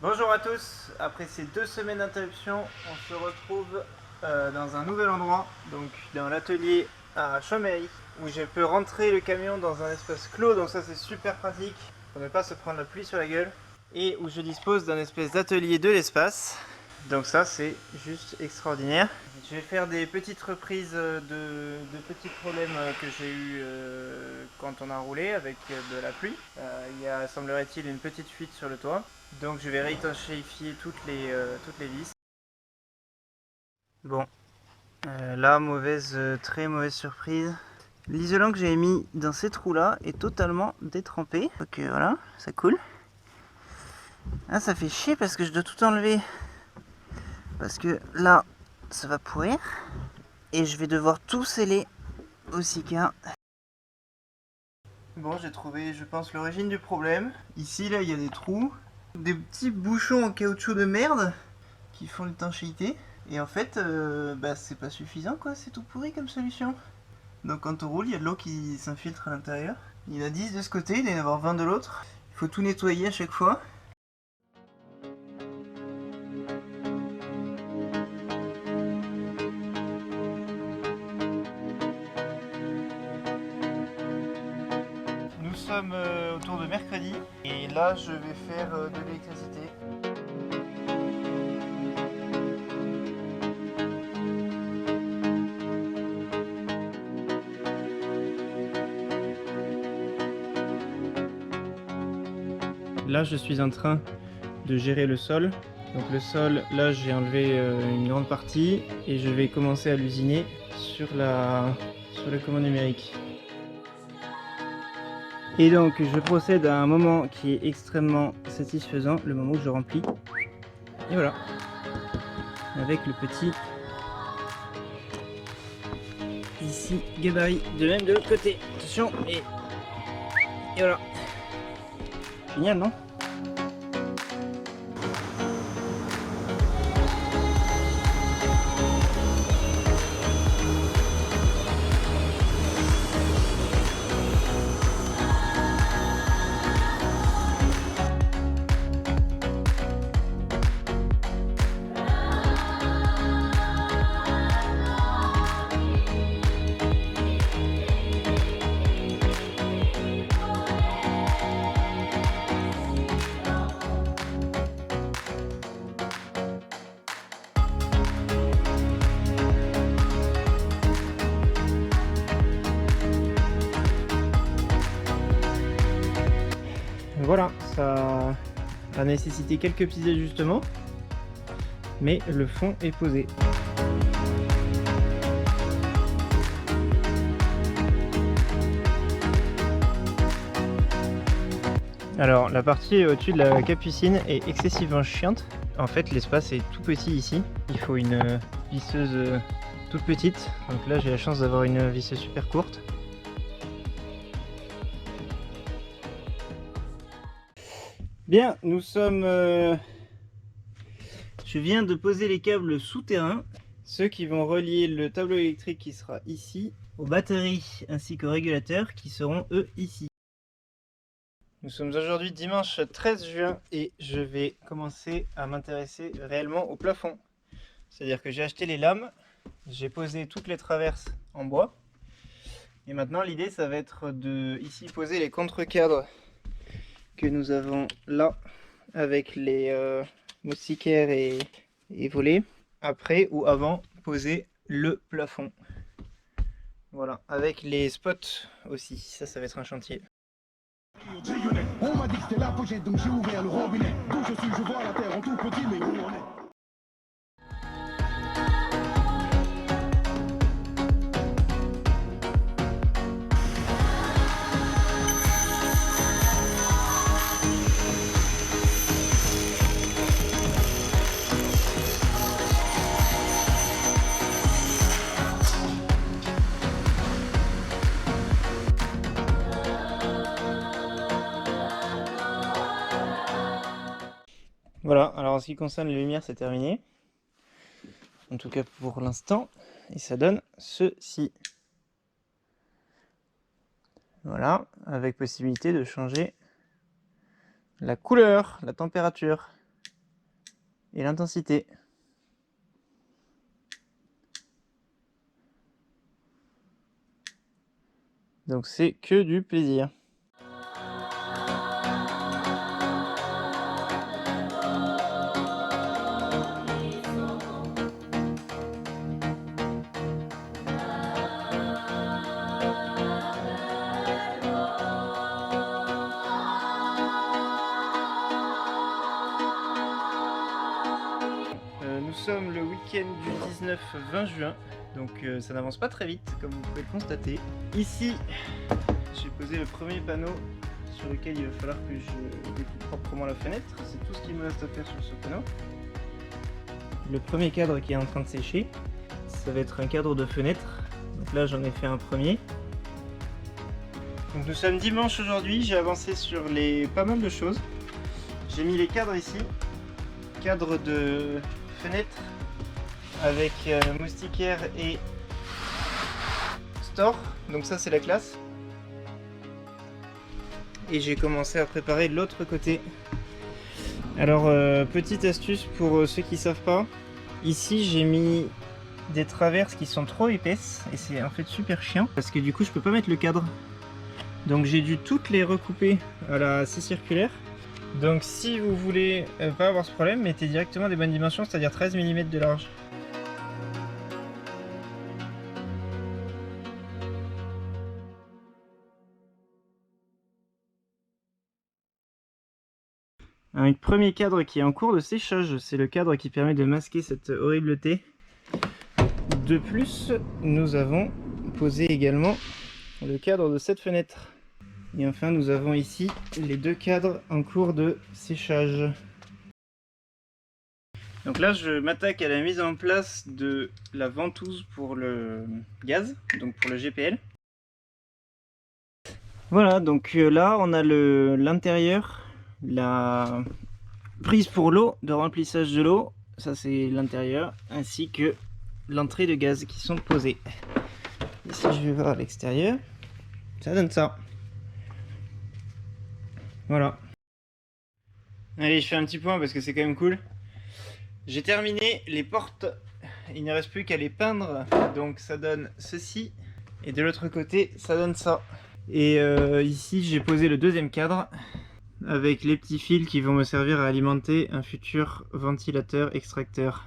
Bonjour à tous, après ces 2 semaines d'interruption, on se retrouve dans un nouvel endroit, donc dans l'atelier à Chambéry, où je peux rentrer le camion dans un espace clos, donc ça c'est super pratique pour ne pas se prendre la pluie sur la gueule, et où je dispose d'un espèce d'atelier de l'espace, donc ça c'est juste extraordinaire. Je vais faire des petites reprises de petits problèmes que j'ai eu quand on a roulé avec de la pluie. Il y a, semblerait-il, une petite fuite sur le toit. Donc je vais réétanchéifier toutes les vis. Bon, là, très mauvaise surprise. L'isolant que j'avais mis dans ces trous là est totalement détrempé. Donc voilà, ça coule. Ah, ça fait chier parce que je dois tout enlever. Parce que là, ça va pourrir. Et je vais devoir tout sceller au Sika. Bon, j'ai trouvé, je pense, l'origine du problème. Ici, là, il y a des trous. Des petits bouchons en caoutchouc de merde qui font l'étanchéité. Et en fait, c'est pas suffisant quoi, c'est tout pourri comme solution. Donc quand on roule, il y a de l'eau qui s'infiltre à l'intérieur. Il y en a 10 de ce côté, il doit y en avoir 20 de l'autre. Il faut tout nettoyer à chaque fois. Nous sommes autour de mercredi et là je vais faire de l'électricité. Là je suis en train de gérer le sol. Donc le sol, là j'ai enlevé une grande partie et je vais commencer à l'usiner sur la commande numérique. Et donc je procède à un moment qui est extrêmement satisfaisant, le moment où je remplis. Et voilà. Avec le petit ici gabarit, de même de l'autre côté. Attention, et voilà. Génial, non? Voilà, ça a nécessité quelques petits ajustements, mais le fond est posé. Alors la partie au-dessus de la capucine est excessivement chiante. En fait l'espace est tout petit ici. Il faut une visseuse toute petite. Donc là j'ai la chance d'avoir une visseuse super courte. Bien, nous sommes... Je viens de poser les câbles souterrains. Ceux qui vont relier le tableau électrique qui sera ici, aux batteries ainsi qu'aux régulateurs qui seront eux ici. Nous sommes aujourd'hui dimanche 13 juin et je vais commencer à m'intéresser réellement au plafond. C'est-à-dire que j'ai acheté les lames, j'ai posé toutes les traverses en bois. Et maintenant l'idée ça va être de ici poser les contre-cadres que nous avons là avec les moustiquaires et volets. Après ou avant poser le plafond. Voilà, avec les spots aussi, ça va être un chantier. On m'a dit que c'était la pochette, donc j'ai ouvert le robinet. D'où je suis, je vois la terre en tout petit, mais où on est. Voilà, alors en ce qui concerne les lumières, c'est terminé. En tout cas pour l'instant. Et ça donne ceci. Voilà, avec possibilité de changer la couleur, la température. et l'intensité. Donc c'est que du plaisir. Nous sommes le week-end du 19-20 juin, donc ça n'avance pas très vite comme vous pouvez le constater. Ici, j'ai posé le premier panneau sur lequel il va falloir que je découpe proprement la fenêtre. C'est tout ce qu'il me reste à faire sur ce panneau. Le premier cadre qui est en train de sécher, ça va être un cadre de fenêtre. Donc là j'en ai fait un premier. Donc nous sommes dimanche aujourd'hui, j'ai avancé sur pas mal de choses. J'ai mis les cadres ici, cadre de fenêtre avec moustiquaire et store, donc ça c'est la classe. Et j'ai commencé à préparer l'autre côté. Alors petite astuce pour ceux qui savent pas, ici j'ai mis des traverses qui sont trop épaisses et c'est en fait super chiant parce que du coup je peux pas mettre le cadre. Donc j'ai dû toutes les recouper à la scie circulaire. Donc si vous voulez pas avoir ce problème, mettez directement des bonnes dimensions, c'est-à-dire 13 mm de large. Un premier cadre qui est en cours de séchage, c'est le cadre qui permet de masquer cette horrible-té. De plus, nous avons posé également le cadre de cette fenêtre. Et enfin, nous avons ici les deux cadres en cours de séchage. Donc là, je m'attaque à la mise en place de la ventouse pour le gaz, donc pour le GPL. Voilà, donc là, on a l'intérieur, la prise pour l'eau, de remplissage de l'eau, ça c'est l'intérieur, ainsi que l'entrée de gaz qui sont posées. Et si je vais voir à l'extérieur, ça donne ça. Voilà. Allez, je fais un petit point parce que c'est quand même cool. J'ai terminé les portes, il ne reste plus qu'à les peindre, donc ça donne ceci. Et de l'autre côté, ça donne ça. Et ici, j'ai posé le deuxième cadre avec les petits fils qui vont me servir à alimenter un futur ventilateur extracteur.